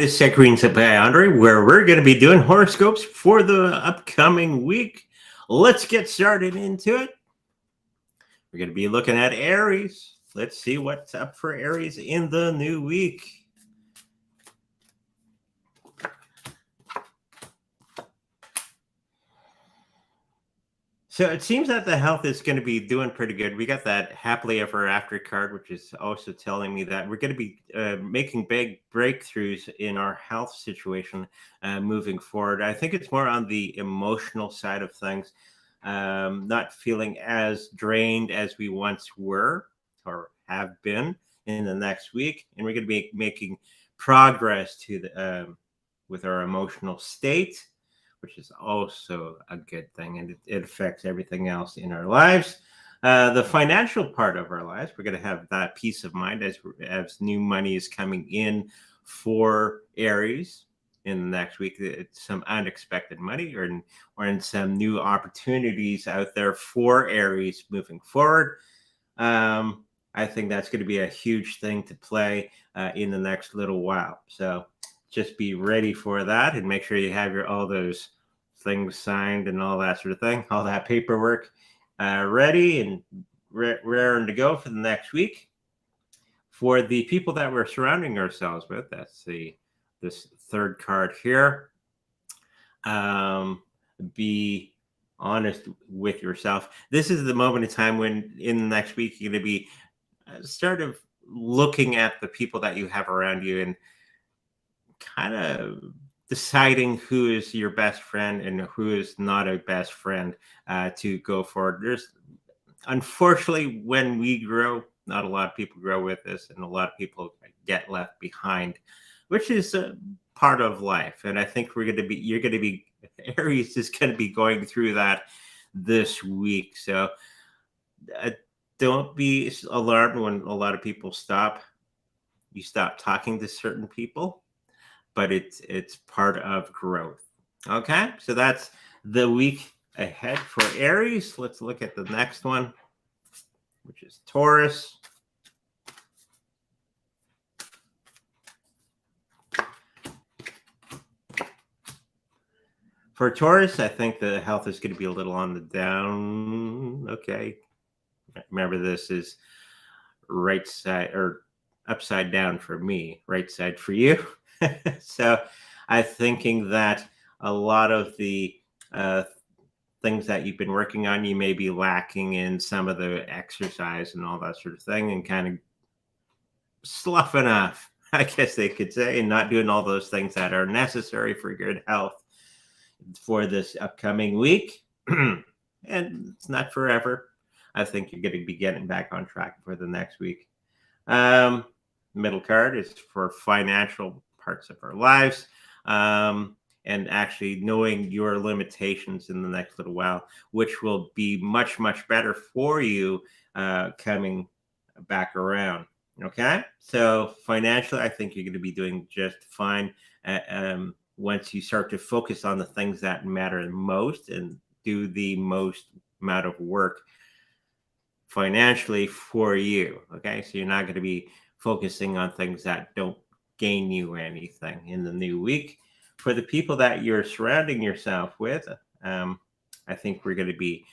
this is Tech Readings by Andre, where we're going to be doing horoscopes for the upcoming week. Let's get started into it. We're going to be looking at Aries. Let's see what's up for Aries in the new week. So it seems that the health is going to be doing pretty good. We got that happily ever after card, which is also telling me that we're going to be making big breakthroughs in our health situation moving forward. I think it's more on the emotional side of things, not feeling as drained as we once were or have been in the next week. And we're going to be making progress to the with our emotional state, which is also a good thing, and it affects everything else in our lives. The financial part of our lives, we're going to have that peace of mind as new money is coming in for Aries in the next week. It's some unexpected money or in some new opportunities out there for Aries moving forward. I think that's going to be a huge thing to play in the next little while. So just be ready for that and make sure you have all those things signed and all that sort of thing, all that paperwork ready and raring to go for the next week. For the people that we're surrounding ourselves with, that's this third card here. Be honest with yourself. This is the moment in time when in the next week you're going to be sort of looking at the people that you have around you and kind of deciding who is your best friend and who is not a best friend to go forward. There's unfortunately, when we grow, not a lot of people grow with us, and a lot of people get left behind, which is a part of life. And I think Aries is going to be going through that this week. So don't be alarmed when a lot of people stop talking to certain people, but it's part of growth. Okay, so that's the week ahead for Aries. Let's look at the next one, which is Taurus. For Taurus, I think the health is going to be a little on the down. Okay, remember this is right side or upside down for me, right side for you. So I'm thinking that a lot of the things that you've been working on, you may be lacking in some of the exercise and all that sort of thing, and kind of sloughing off, I guess they could say, and not doing all those things that are necessary for good health for this upcoming week. And it's not forever. I think you're going to be getting back on track for the next week. Middle card is for financial parts of our lives, and actually knowing your limitations in the next little while, which will be much, much better for you coming back around. Okay, so financially, I think you're going to be doing just fine once you start to focus on the things that matter the most and do the most amount of work financially for you. Okay, so you're not going to be focusing on things that don't gain you anything in the new week. For the people that you're surrounding yourself with, I think we're going to be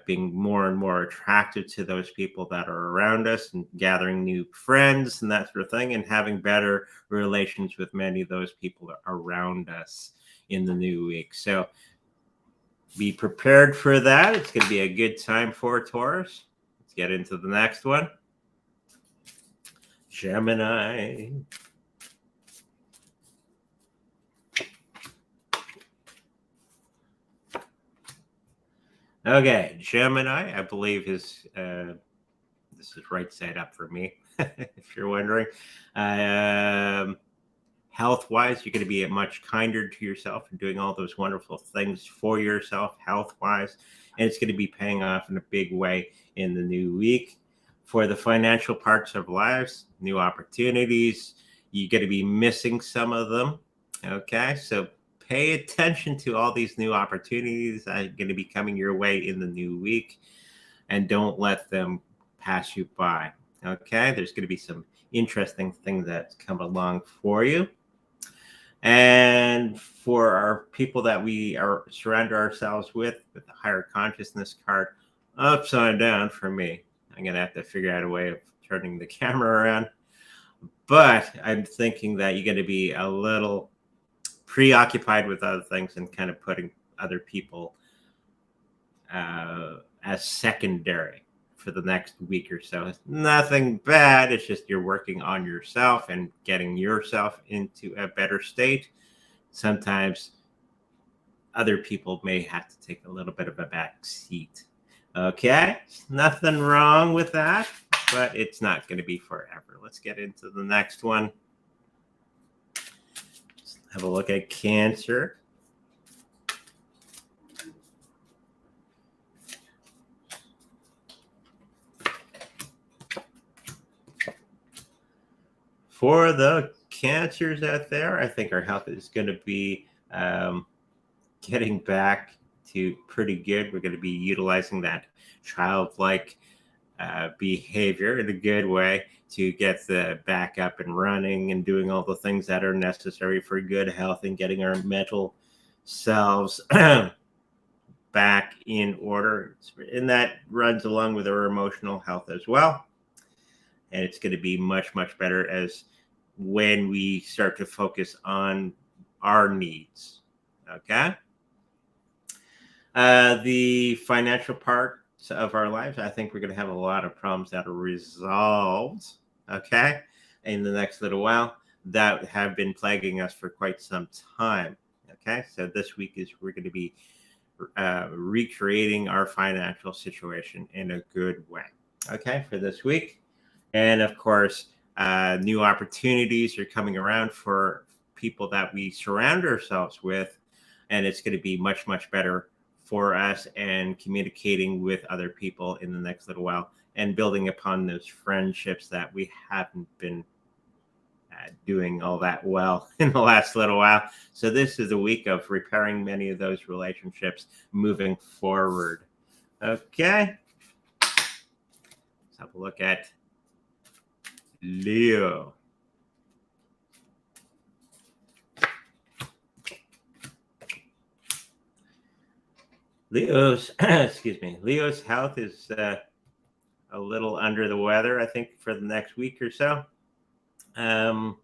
being more and more attracted to those people that are around us and gathering new friends and that sort of thing, and having better relations with many of those people around us in the new week. So be prepared for that. It's going to be a good time for Taurus. Let's get into the next one. Gemini. Okay, Gemini, I believe this is right side up for me, if you're wondering. Health-wise, you're going to be much kinder to yourself and doing all those wonderful things for yourself health-wise, and it's going to be paying off in a big way in the new week. For the financial parts of lives, new opportunities, you're going to be missing some of them. Okay, so pay attention to all these new opportunities that are going to be coming your way in the new week, and don't let them pass you by. Okay, there's going to be some interesting things that come along for you. And for our people that we are surround ourselves with the higher consciousness card, upside down for me. I'm going to have to figure out a way of turning the camera around. But I'm thinking that you're going to be a little preoccupied with other things and kind of putting other people as secondary for the next week or so. It's nothing bad. It's just you're working on yourself and getting yourself into a better state. Sometimes other people may have to take a little bit of a back seat. Okay, nothing wrong with that, but it's not going to be forever. Let's get into the next one. Let's have a look at Cancer. For the Cancers out there, I think our health is going to be getting back to pretty good. We're going to be utilizing that childlike behavior in a good way to get the back up and running and doing all the things that are necessary for good health and getting our mental selves back in order. And that runs along with our emotional health as well. And it's going to be much, much better as when we start to focus on our needs. Okay. The financial parts of our lives, I think we're going to have a lot of problems that are resolved, okay, in the next little while that have been plaguing us for quite some time. Okay. So this week we're going to be recreating our financial situation in a good way. Okay. For this week. And of course, new opportunities are coming around for people that we surround ourselves with. And it's going to be much, much better for us and communicating with other people in the next little while and building upon those friendships that we haven't been doing all that well in the last little while. So this is a week of repairing many of those relationships moving forward. Okay. Let's have a look at Leo. Leo's Leo's health is a little under the weather, I think, for the next week or so. Some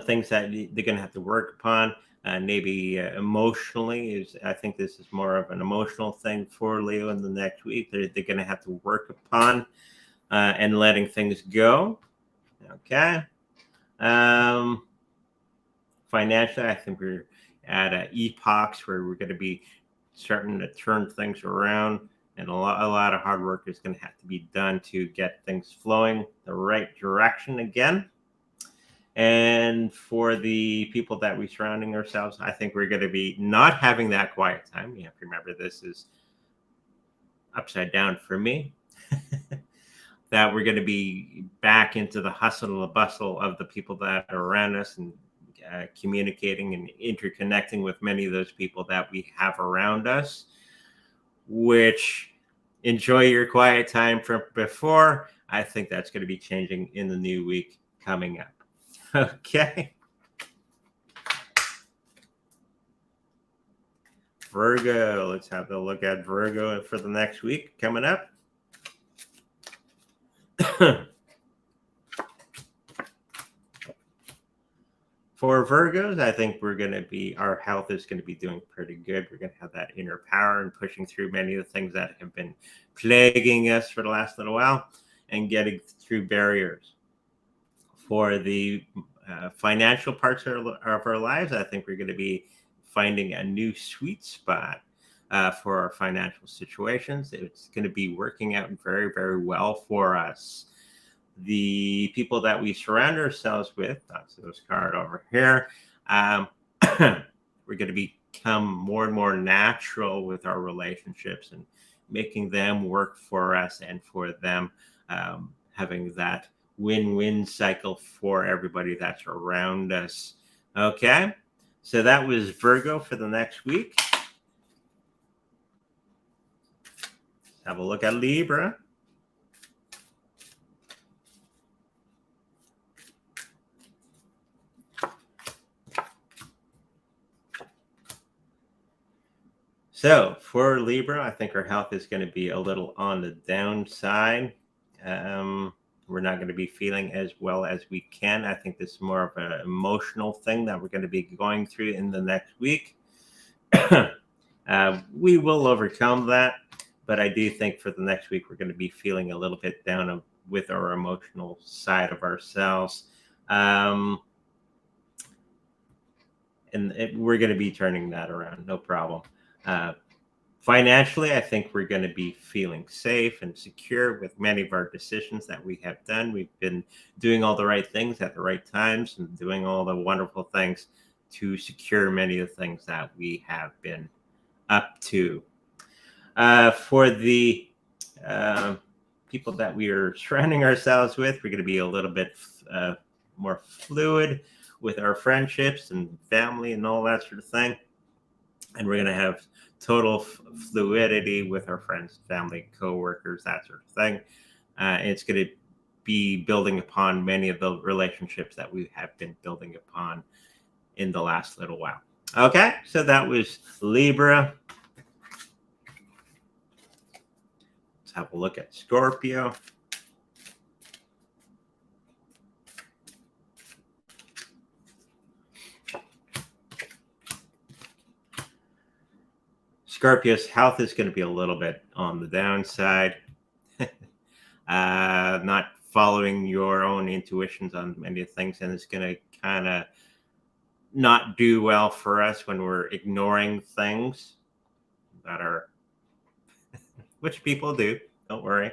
things that they're going to have to work upon, maybe emotionally. I think this is more of an emotional thing for Leo in the next week. They're going to have to work upon and letting things go. Okay. Financially, I think we're at epochs where we're going to be starting to turn things around, and a lot of hard work is going to have to be done to get things flowing the right direction again. And for the people that we're surrounding ourselves, I think we're going to be not having that quiet time. You have to remember this is upside down for me. That we're going to be back into the hustle and the bustle of the people that are around us and communicating and interconnecting with many of those people that we have around us, which enjoy your quiet time from before. I think that's going to be changing in the new week coming up. Okay. Virgo, let's have a look at Virgo for the next week coming up. For Virgos, I think our health is going to be doing pretty good. We're going to have that inner power and pushing through many of the things that have been plaguing us for the last little while and getting through barriers. For the financial parts of our lives, I think we're going to be finding a new sweet spot for our financial situations. It's going to be working out very, very well for us. The people that we surround ourselves with, that's this card over here, we're going to become more and more natural with our relationships and making them work for us and for them, having that win-win cycle for everybody that's around us. Okay, so that was Virgo for the next week. Let's have a look at Libra. So for Libra, I think our health is going to be a little on the downside. Um, we're not going to be feeling as well as we can. I think this is more of an emotional thing that we're going to be going through in the next week. We will overcome that, but I do think for the next week, we're going to be feeling a little bit down with our emotional side of ourselves. We're going to be turning that around, no problem. Financially, I think we're going to be feeling safe and secure with many of our decisions that we have done. We've been doing all the right things at the right times and doing all the wonderful things to secure many of the things that we have been up to. For the people that we are surrounding ourselves with, we're going to be a little bit more fluid with our friendships and family and all that sort of thing. And we're going to have total fluidity with our friends, family, co-workers, that sort of thing. It's going to be building upon many of the relationships that we have been building upon in the last little while. Okay, so that was Libra. Let's have a look at Scorpio. Scorpio's health is going to be a little bit on the downside. Not following your own intuitions on many things, and it's going to kind of not do well for us when we're ignoring things that are, which people do, don't worry.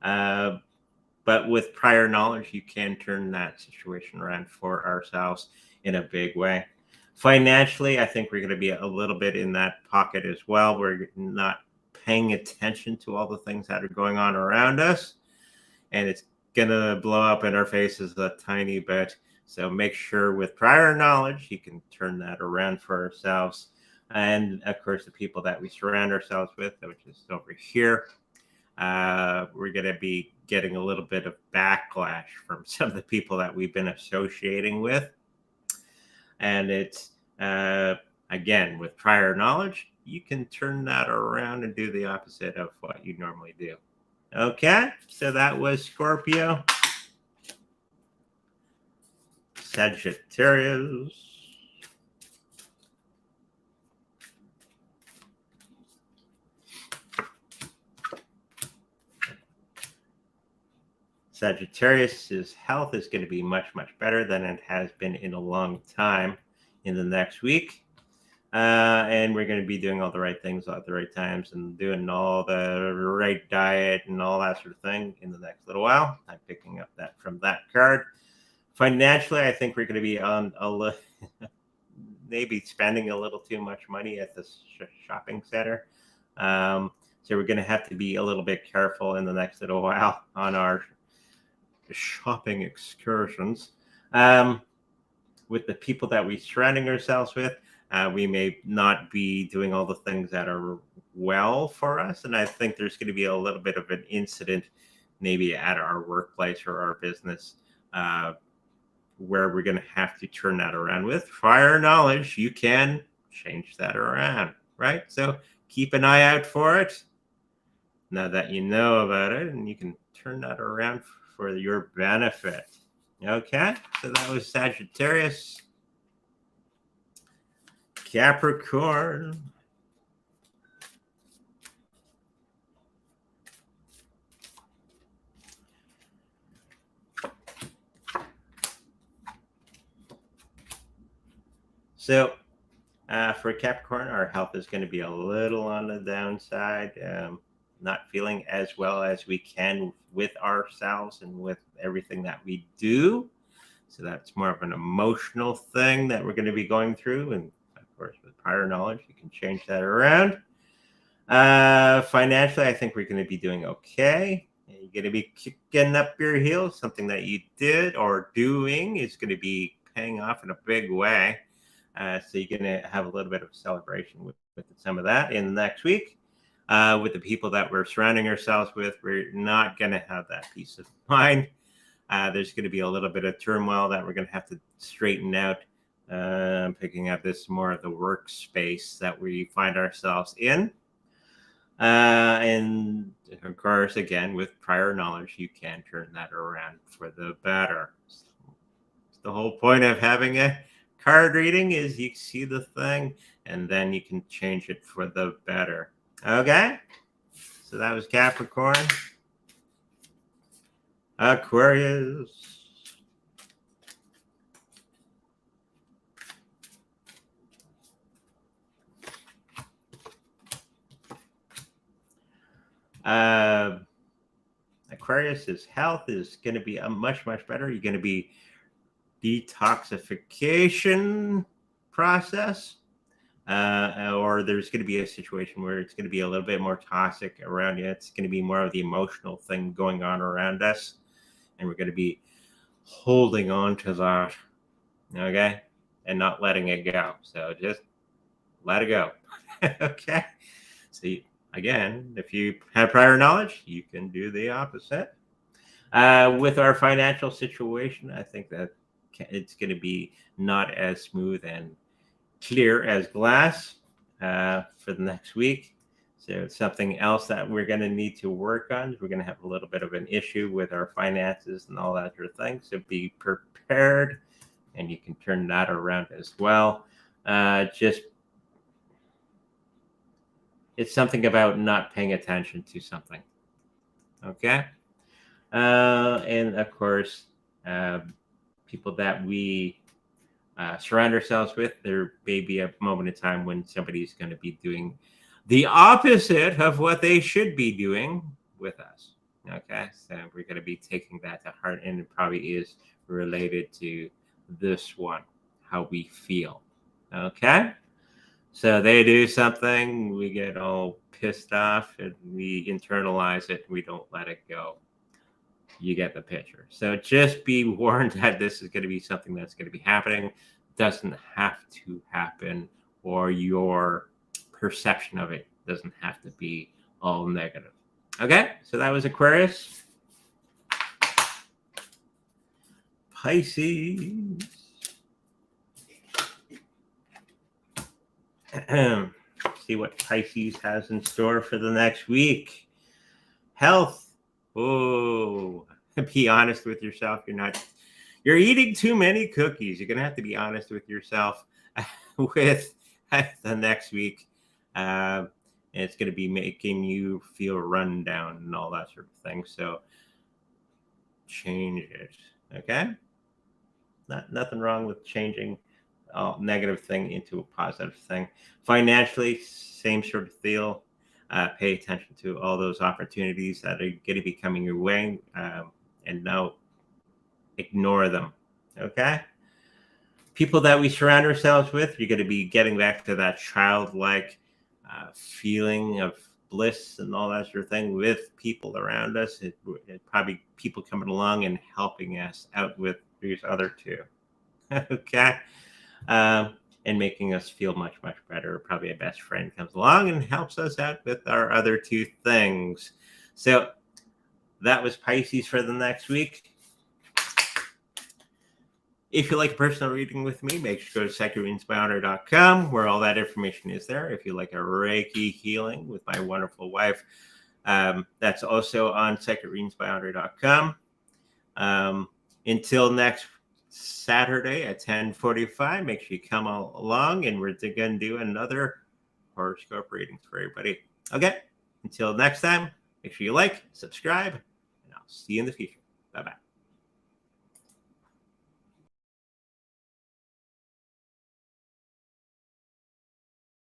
But with prior knowledge, you can turn that situation around for ourselves in a big way. Financially, I think we're going to be a little bit in that pocket as well. We're not paying attention to all the things that are going on around us, and it's going to blow up in our faces a tiny bit. So make sure with prior knowledge, you can turn that around for ourselves. And of course, the people that we surround ourselves with, which is over here, we're going to be getting a little bit of backlash from some of the people that we've been associating with. And it's, again, with prior knowledge, you can turn that around and do the opposite of what you normally do. Okay, so that was Scorpio. Sagittarius. Sagittarius's health is going to be much, much better than it has been in a long time in the next week. And we're going to be doing all the right things at the right times and doing all the right diet and all that sort of thing in the next little while. I'm picking up that from that card. Financially, I think we're going to be on maybe spending a little too much money at the shopping center. So we're going to have to be a little bit careful in the next little while on our shopping excursions. With the people that we're surrounding ourselves with, we may not be doing all the things that are well for us. And I think there's going to be a little bit of an incident maybe at our workplace or our business where we're going to have to turn that around. With prior knowledge, you can change that around, right? So keep an eye out for it now that you know about it, and you can turn that around for your benefit. Okay, so that was Sagittarius. Capricorn. So for Capricorn, our health is going to be a little on the downside. Not feeling as well as we can with ourselves and with everything that we do. So that's more of an emotional thing that we're going to be going through. And of course, with prior knowledge, you can change that around. Financially, I think we're going to be doing okay. You're going to be kicking up your heels. Something that you did or doing is going to be paying off in a big way. So you're going to have a little bit of a celebration with some of that in the next week. With the people that we're surrounding ourselves with, we're not going to have that peace of mind. There's going to be a little bit of turmoil that we're going to have to straighten out I'm picking up this more of the workspace that we find ourselves in. And of course, again, with prior knowledge, you can turn that around for the better. The whole point of having a card reading is you see the thing and then you can change it for the better. Okay? So that was Capricorn. Aquarius. Aquarius's health is going to be a much better. You're going to be detoxification process, or there's going to be a situation where it's going to be a little bit more toxic around you. It's going to be more of the emotional thing going on around us, and we're going to be holding on to that, okay, and not letting it go. So just let it go. Okay. So again, if you have prior knowledge, you can do the opposite. With our financial situation, I think that it's going to be not as smooth and clear as glass for the next week. So it's something else that we're going to need to work on. We're going to have a little bit of an issue with our finances and all that sort of thing. So be prepared, and you can turn that around as well. It's something about not paying attention to something. Okay. And of course, people that we surround ourselves with, there may be a moment in time when somebody's going to be doing the opposite of what they should be doing with us. Okay. So we're going to be taking that to heart, and it probably is related to this one, how we feel. Okay. So they do something, we get all pissed off, and we internalize it. We don't let it go. You get the picture. So just be warned that this is going to be something that's going to be happening. Doesn't have to happen, or your perception of it doesn't have to be all negative. Okay, so that was Aquarius. Pisces. See what Pisces has in store for the next week. Health. Oh, be honest with yourself. You're eating too many cookies. You're going to have to be honest with yourself with the next week. It's going to be making you feel run down and all that sort of thing. So change it. Okay. Nothing wrong with changing negative thing into a positive thing. Financially, same sort of deal. Pay attention to all those opportunities that are going to be coming your way, and now ignore them. Okay. People that we surround ourselves with, you're going to be getting back to that childlike feeling of bliss and all that sort of thing with people around us. It probably people coming along and helping us out with these other two. Okay. And making us feel much better. Probably a best friend comes along and helps us out with our other two things. So that was Pisces for the next week. If you like a personal reading with me, make sure to go to psychicreadingsbyhonor.com, where all that information is there. If you like a Reiki healing with my wonderful wife, that's also on psychicreadingsbyhonor.com. Until next Saturday at 10:45, make sure you come along, and we're going to do another horoscope readings for everybody. Okay, until next time, make sure you like, subscribe, and I'll see you in the future. Bye-bye.